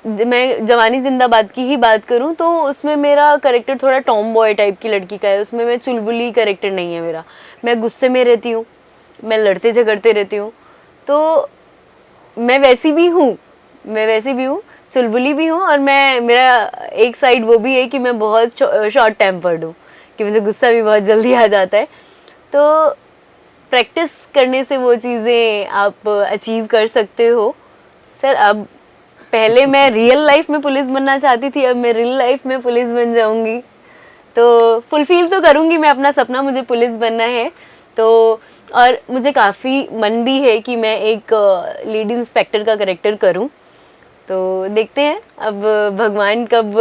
मैं जवानी जिंदाबाद की ही बात करूं तो उसमें मेरा करेक्टर थोड़ा टॉम बॉय टाइप की लड़की का है। उसमें मैं चुलबुली करेक्टर नहीं है मेरा। मैं गुस्से में रहती हूँ, मैं लड़ते झगड़ते रहती हूँ, तो मैं वैसी भी हूँ, चुलबुली भी हूँ। और मैं, मेरा एक साइड वो भी है कि मैं बहुत शॉर्ट टेम्पर्ड हूँ, कि मुझे गुस्सा भी बहुत जल्दी आ जाता है। तो प्रैक्टिस करने से वो चीज़ें आप अचीव कर सकते हो सर। अब पहले मैं रियल लाइफ में पुलिस बनना चाहती थी, अब मैं रियल लाइफ में पुलिस बन जाऊंगी, तो फुलफिल तो करूंगी मैं अपना सपना, मुझे पुलिस बनना है। तो और मुझे काफ़ी मन भी है कि मैं एक लीड इंस्पेक्टर का करेक्टर करूं। तो देखते हैं अब भगवान कब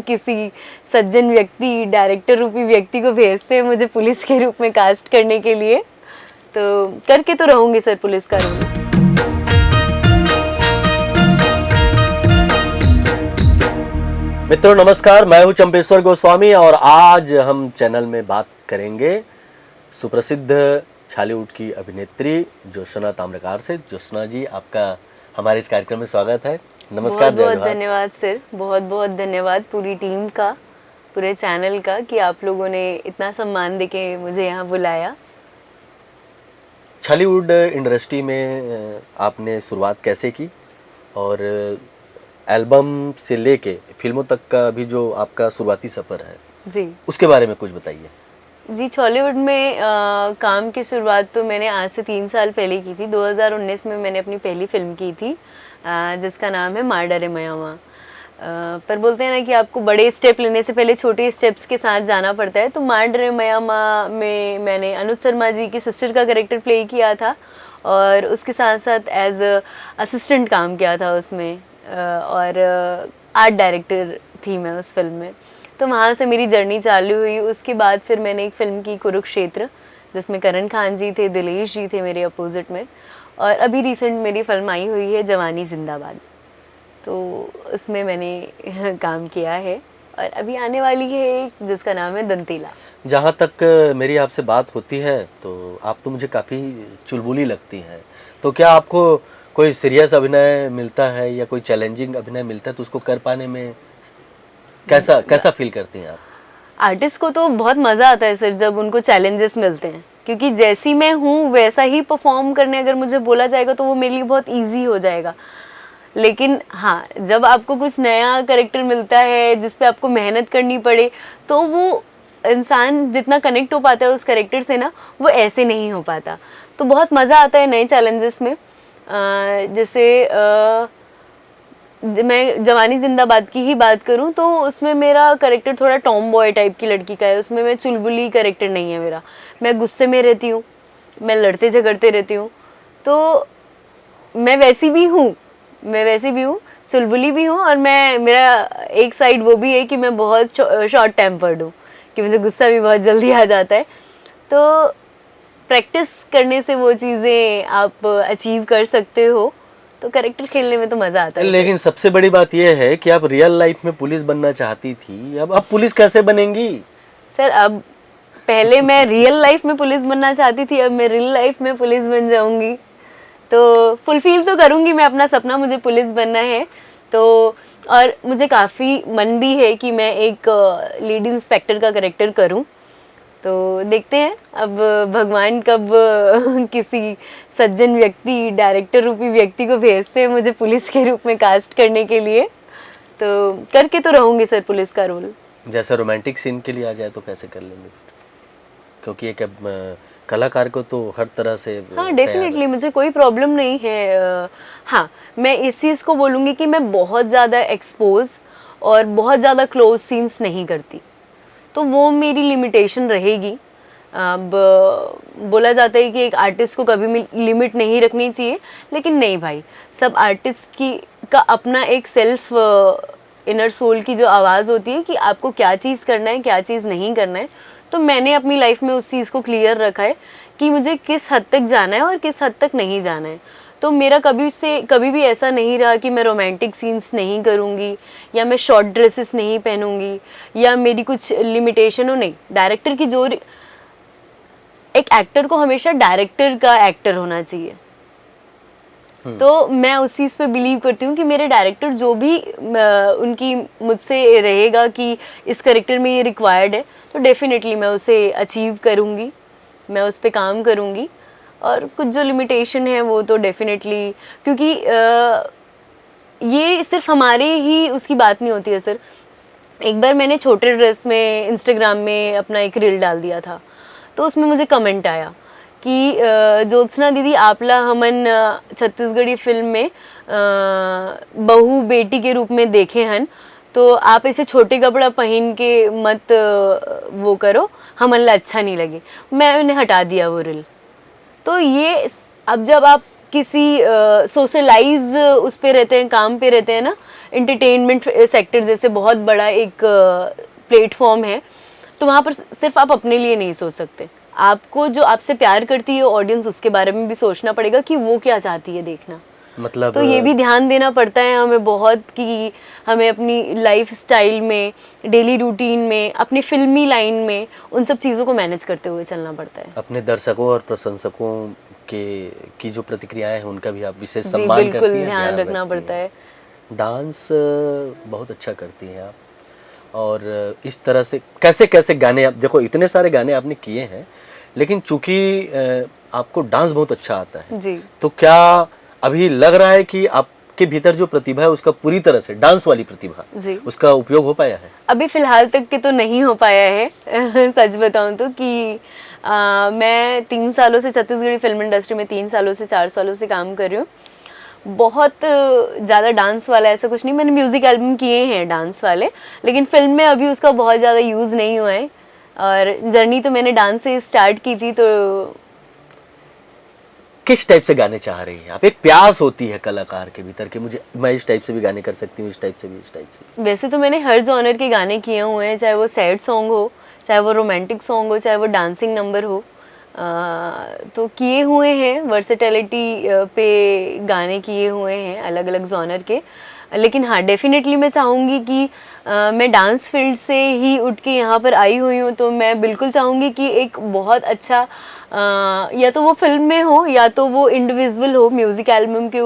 किसी सज्जन व्यक्ति, डायरेक्टर रूपी व्यक्ति को भेजते हैं मुझे पुलिस के रूप में कास्ट करने के लिए। तो करके तो रहूंगी सर पुलिस का रोल। मित्रों नमस्कार, मैं हूं चंपेश्वर गोस्वामी और आज हम चैनल में बात करेंगे सुप्रसिद्ध छालीवुड की अभिनेत्री ज्योत्सना ताम्रकार से। ज्योत्सना जी, आपका हमारे इस कार्यक्रम में स्वागत है। नमस्कार। बहुत बहुत धन्यवाद सर, बहुत बहुत धन्यवाद पूरी टीम का, पूरे चैनल का, कि आप लोगों ने इतना सम्मान देके मुझे यहाँ बुलाया। छालीवुड इंडस्ट्री में आपने शुरुआत कैसे की और एल्बम से लेके फिल्मों तक का भी जो आपका शुरुआती सफ़र है जी, उसके बारे में कुछ बताइए। जी, छॉलीवुड में काम की शुरुआत तो मैंने आज से 3 साल पहले की थी। 2019 में मैंने अपनी पहली फिल्म की थी, जिसका नाम है माँ डरे मयावा। पर बोलते हैं ना कि आपको बड़े स्टेप लेने से पहले छोटे स्टेप्स के साथ जाना पड़ता है। तो माँ डरे मयावा में मैंने अनुज शर्मा जी की सिस्टर का कैरेक्टर प्ले किया था और उसके साथ साथ एज असिस्टेंट काम किया था उसमें, और आर्ट डायरेक्टर थी मैं उस फिल्म में। तो वहाँ से मेरी जर्नी चालू हुई। उसके बाद फिर मैंने एक फ़िल्म की कुरुक्षेत्र, जिसमें करण खान जी थे, दिलेश जी थे मेरे अपोजिट में। और अभी रिसेंट मेरी फिल्म आई हुई है जवानी जिंदाबाद, तो उसमें मैंने काम किया है। और अभी आने वाली है एक जिसका नाम है दंतीला। जहाँ तक मेरी आपसे बात होती है तो आप तो मुझे काफ़ी चुलबुली लगती हैं। तो क्या आपको कोई सीरियस अभिनय मिलता है या कोई चैलेंजिंग अभिनय मिलता है तो उसको कर पाने में कैसा फील करती हैं आप? आर्टिस्ट को तो बहुत मज़ा आता है सर जब उनको चैलेंजेस मिलते हैं, क्योंकि जैसी मैं हूँ वैसा ही परफॉर्म करने अगर मुझे बोला जाएगा तो वो मेरे लिए बहुत इजी हो जाएगा। लेकिन हाँ, जब आपको कुछ नया कैरेक्टर मिलता है जिस पे आपको मेहनत करनी पड़े, तो वो इंसान जितना कनेक्ट हो पाता है उस कैरेक्टर से ना, वो ऐसे नहीं हो पाता। तो बहुत मज़ा आता है नए चैलेंजेस में। जैसे मैं जवानी जिंदाबाद की ही बात करूं तो उसमें मेरा करेक्टर थोड़ा टॉम बॉय टाइप की लड़की का है। उसमें मैं चुलबुली करेक्टर नहीं है मेरा। मैं गुस्से में रहती हूँ, मैं लड़ते झगड़ते रहती हूँ, तो मैं वैसी भी हूँ, चुलबुली भी हूँ। और मैं, मेरा एक साइड वो भी है कि मैं बहुत शॉर्ट टेम्पर्ड हूँ, कि मुझे गुस्सा भी बहुत जल्दी आ जाता है। तो प्रैक्टिस करने से वो चीज़ें आप अचीव कर सकते हो। तो कैरेक्टर खेलने में तो मज़ा आता है। लेकिन सबसे बड़ी बात यह है कि आप रियल लाइफ में पुलिस बनना चाहती थी, अब पुलिस कैसे बनेंगी? सर, अब पहले मैं रियल लाइफ में पुलिस बनना चाहती थी, अब मैं रियल लाइफ में पुलिस बन जाऊंगी, तो फुलफिल तो करूंगी मैं अपना सपना, मुझे पुलिस बनना है। तो और मुझे काफ़ी मन भी है कि मैं एक लीड इंस्पेक्टर का करेक्टर करूं। तो देखते हैं अब भगवान कब किसी सज्जन व्यक्ति, डायरेक्टर रूपी व्यक्ति को भेजते हैं मुझे पुलिस के रूप में कास्ट करने के लिए। तो करके तो रहूंगी सर पुलिस का रोल। जैसे रोमांटिक सीन के लिए आ जाए तो कैसे कर लेंगे? क्योंकि एक कलाकार को तो हर तरह से हाँ, डेफिनेटली मुझे कोई प्रॉब्लम नहीं है। हाँ, मैं इस चीज़ को बोलूँगी कि मैं बहुत ज़्यादा एक्सपोज और बहुत ज़्यादा क्लोज सीन्स नहीं करती, तो वो मेरी लिमिटेशन रहेगी। अब बोला जाता है कि एक आर्टिस्ट को कभी लिमिट नहीं रखनी चाहिए, लेकिन नहीं भाई, सब आर्टिस्ट की का अपना एक सेल्फ इनर सोल की जो आवाज़ होती है कि आपको क्या चीज़ करना है, क्या चीज़ नहीं करना है। तो मैंने अपनी लाइफ में उस चीज़ को क्लियर रखा है कि मुझे किस हद तक जाना है और किस हद तक नहीं जाना है। तो मेरा कभी भी ऐसा नहीं रहा कि मैं रोमांटिक सीन्स नहीं करूँगी या मैं शॉर्ट ड्रेसेस नहीं पहनूंगी या मेरी कुछ लिमिटेशन हो। नहीं, डायरेक्टर की जो, एक एक्टर को हमेशा डायरेक्टर का एक्टर होना चाहिए। तो मैं उस चीज़ पे बिलीव करती हूँ कि मेरे डायरेक्टर जो भी उनकी मुझसे रहेगा कि इस करेक्टर में ये रिक्वायर्ड है, तो डेफिनेटली मैं उसे अचीव करूँगी, मैं उस पर काम करूँगी। और कुछ जो लिमिटेशन है वो तो डेफिनेटली, क्योंकि ये सिर्फ हमारे ही उसकी बात नहीं होती है सर। एक बार मैंने छोटे ड्रेस में इंस्टाग्राम में अपना एक रील डाल दिया था, तो उसमें मुझे कमेंट आया कि ज्योत्सना दीदी आपला हमन छत्तीसगढ़ी फिल्म में बहू बेटी के रूप में देखे हैं, तो आप ऐसे छोटे कपड़ा पहन के मत वो करो, हमन ला अच्छा नहीं लगे। मैंने हटा दिया वो रील। तो ये अब जब आप किसी सोशलाइज उस पे रहते हैं, काम पे रहते हैं ना, एंटरटेनमेंट सेक्टर जैसे बहुत बड़ा एक प्लेटफॉर्म है, तो वहाँ पर सिर्फ आप अपने लिए नहीं सोच सकते, आपको जो आपसे प्यार करती है ऑडियंस, उसके बारे में भी सोचना पड़ेगा कि वो क्या चाहती है देखना। मतलब तो ये भी ध्यान देना पड़ता है हमें बहुत कि हमें अपनी लाइफ स्टाइल में, डेली रूटीन में, अपनी फिल्मी लाइन में उन सब चीज़ों को मैनेज करते हुए चलना पड़ता है। अपने दर्शकों और प्रशंसकों के की जो प्रतिक्रियाएं हैं उनका भी आप विशेष जी सम्मान बिल्कुल करती हैं, ध्यान रखना रखती पड़ता हैं। है। डांस बहुत अच्छा करती हैं आप। और इस तरह से कैसे कैसे गाने, आप देखो इतने सारे गाने आपने किए हैं, लेकिन चूंकि आपको डांस बहुत अच्छा आता है, जी तो क्या अभी लग रहा है कि आपके भीतर जो प्रतिभा है उसका पूरी तरह से डांस वाली प्रतिभा, जी उसका उपयोग हो पाया है? अभी फिलहाल तक के तो नहीं हो पाया है सच बताऊं तो कि मैं 3 सालों से छत्तीसगढ़ी फिल्म इंडस्ट्री में 3 सालों से 4 सालों से काम कर रही हूँ। बहुत ज़्यादा डांस वाला ऐसा कुछ नहीं, मैंने म्यूज़िक एल्बम किए हैं डांस वाले, लेकिन फिल्म में अभी उसका बहुत ज़्यादा यूज़ नहीं हुआ है। और जर्नी तो मैंने डांस से स्टार्ट की थी। तो किस टाइप से गाने चाह रही हैं आप? एक प्यास होती है कलाकार के भीतर कि मुझे, मैं इस टाइप से भी गाने कर सकती हूँ, इस टाइप से भी, इस टाइप से। वैसे तो मैंने हर जॉनर के गाने किए हुए हैं, चाहे वो सैड सॉन्ग हो, चाहे वो रोमांटिक सॉन्ग हो, चाहे वो डांसिंग नंबर हो, तो किए हुए हैं। वर्सेटैलिटी पे गाने किए हुए हैं अलग अलग जॉनर के। लेकिन हाँ, डेफिनेटली मैं चाहूँगी कि मैं डांस फील्ड से ही उठ के यहाँ पर आई हुई हूँ, तो मैं बिल्कुल चाहूँगी कि एक बहुत अच्छा या तो वो फिल्म में हो या तो वो इंडिविजुअल हो, म्यूज़िक एल्बम के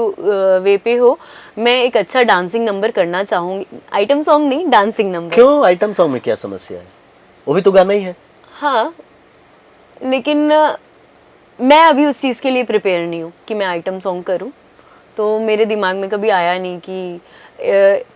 वे पे हो, मैं एक अच्छा डांसिंग नंबर करना चाहूँगी। आइटम सॉन्ग नहीं, डांसिंग नंबर। क्यों आइटम सॉन्ग में क्या समस्या है? वो भी तो गाना ही है। हाँ, लेकिन मैं अभी उस चीज़ के लिए प्रिपेयर नहीं हूँ कि मैं आइटम सॉन्ग करूँ। तो मेरे दिमाग में कभी आया नहीं कि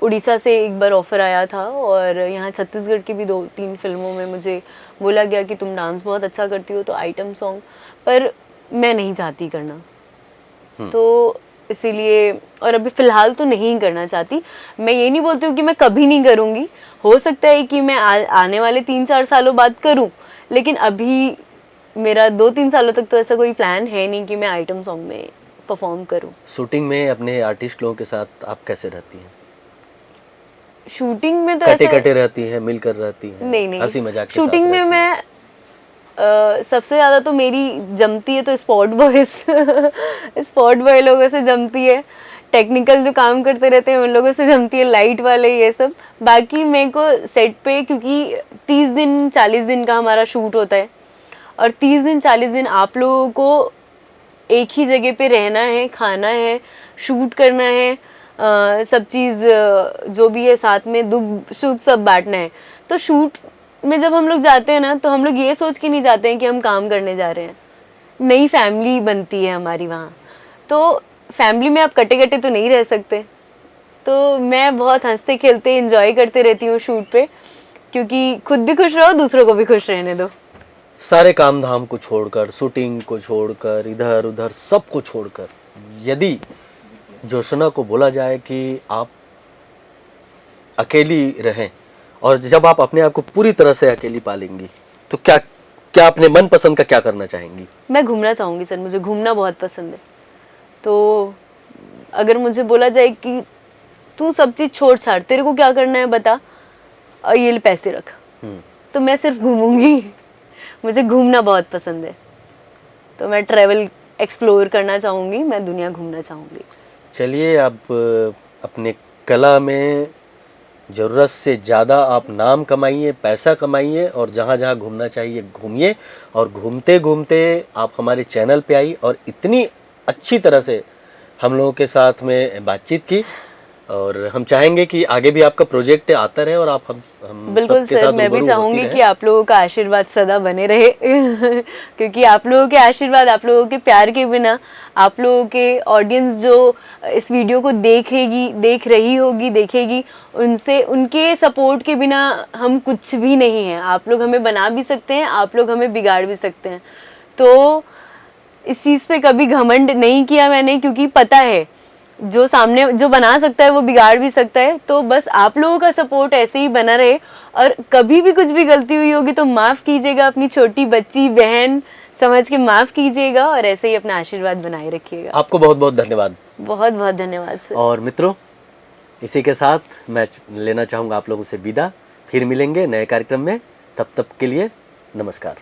उड़ीसा से एक बार ऑफ़र आया था और यहाँ छत्तीसगढ़ की भी 2-3 फिल्मों में मुझे बोला गया कि तुम डांस बहुत अच्छा करती हो, तो आइटम सॉन्ग, पर मैं नहीं चाहती करना। तो इसीलिए, और अभी फ़िलहाल तो नहीं करना चाहती। मैं ये नहीं बोलती हूँ कि मैं कभी नहीं करूँगी, हो सकता है कि मैं आने वाले 3-4 सालों बाद करूँ, लेकिन अभी मेरा 2-3 सालों तक तो ऐसा कोई प्लान है नहीं कि मैं आइटम सॉन्ग में परफॉर्म करूँ। शूटिंग में अपने आर्टिस्ट लोगों के साथ आप कैसे रहती हैं? शूटिंग में तो कटे ऐसा कटे रहती हैं, मिलकर रहती हैं, नहीं हंसी मजाक के शूटिंग साथ में रहती हैं? मैं सबसे ज़्यादा तो मेरी जमती है तो स्पॉट बॉयज स्पॉट बॉय लोगों से जमती है, टेक्निकल जो काम करते रहते हैं उन लोगों से जमती है, लाइट वाले ये सब। बाकी मेरे को सेट पे, क्योंकि 30 दिन 40 दिन का हमारा शूट होता है, और 30 दिन 40 दिन आप लोगों को एक ही जगह पे रहना है, खाना है, शूट करना है, सब चीज़ जो भी है साथ में, दुख सुख सब बांटना है। तो शूट में जब हम लोग जाते हैं ना, तो हम लोग ये सोच के नहीं जाते हैं कि हम काम करने जा रहे हैं, नई फैमिली बनती है हमारी वहाँ। तो फैमिली में आप कटे कटे तो नहीं रह सकते। तो मैं बहुत हंसते खेलते एंजॉय करते रहती हूँ शूट पे, क्योंकि खुद भी खुश रहो, दूसरों को भी खुश रहने दो। सारे काम धाम को छोड़कर, शूटिंग को छोड़कर, इधर उधर सब को छोड़कर, यदि ज्योत्सना को बोला जाए कि आप अकेली रहें और जब आप अपने आप को पूरी तरह से अकेली पालेंगी, तो क्या क्या अपने मन पसंद का क्या करना चाहेंगी? मैं घूमना चाहूँगी सर, मुझे घूमना बहुत पसंद है। तो अगर मुझे बोला जाए कि तू सब चीज़ छोड़ छाड़, तेरे को क्या करना है बता, और ये ले पैसे रख, तो मैं सिर्फ घूमूंगी। मुझे घूमना बहुत पसंद है, तो मैं ट्रैवल एक्सप्लोर करना चाहूँगी, मैं दुनिया घूमना चाहूँगी। चलिए, आप अपने कला में ज़रूरत से ज़्यादा आप नाम कमाइए, पैसा कमाइए, और जहाँ जहाँ घूमना चाहिए घूमिए, और घूमते घूमते आप हमारे चैनल पे आई और इतनी अच्छी तरह से हम लोगों के साथ में बातचीत की, और हम चाहेंगे कि आगे भी आपका प्रोजेक्ट आता रहे और आप हम बिल्कुल सबके सर, साथ मैं भी रूबरू होती चाहूंगी रहें। कि आप लोगों का आशीर्वाद सदा बने रहे क्योंकि आप लोगों के आशीर्वाद, आप लोगों के प्यार के बिना, आप लोगों के ऑडियंस जो इस वीडियो को देख रही होगी, देखेगी, उनसे, उनके सपोर्ट के बिना हम कुछ भी नहीं हैं। आप लोग हमें बना भी सकते हैं, आप लोग हमें बिगाड़ भी सकते हैं। तो इस चीज़ पे कभी घमंड नहीं किया मैंने, क्योंकि पता है जो सामने जो बना सकता है वो बिगाड़ भी सकता है। तो बस आप लोगों का सपोर्ट ऐसे ही बना रहे, और कभी भी कुछ भी गलती हुई होगी तो माफ़ कीजिएगा, अपनी छोटी बच्ची बहन समझ के माफ़ कीजिएगा, और ऐसे ही अपना आशीर्वाद बनाए रखिएगा। आपको बहुत बहुत धन्यवाद। बहुत बहुत धन्यवाद सर। और मित्रों, इसी के साथ मैं लेना चाहूँगा आप लोगों से विदा। फिर मिलेंगे नए कार्यक्रम में, तब तक के लिए नमस्कार।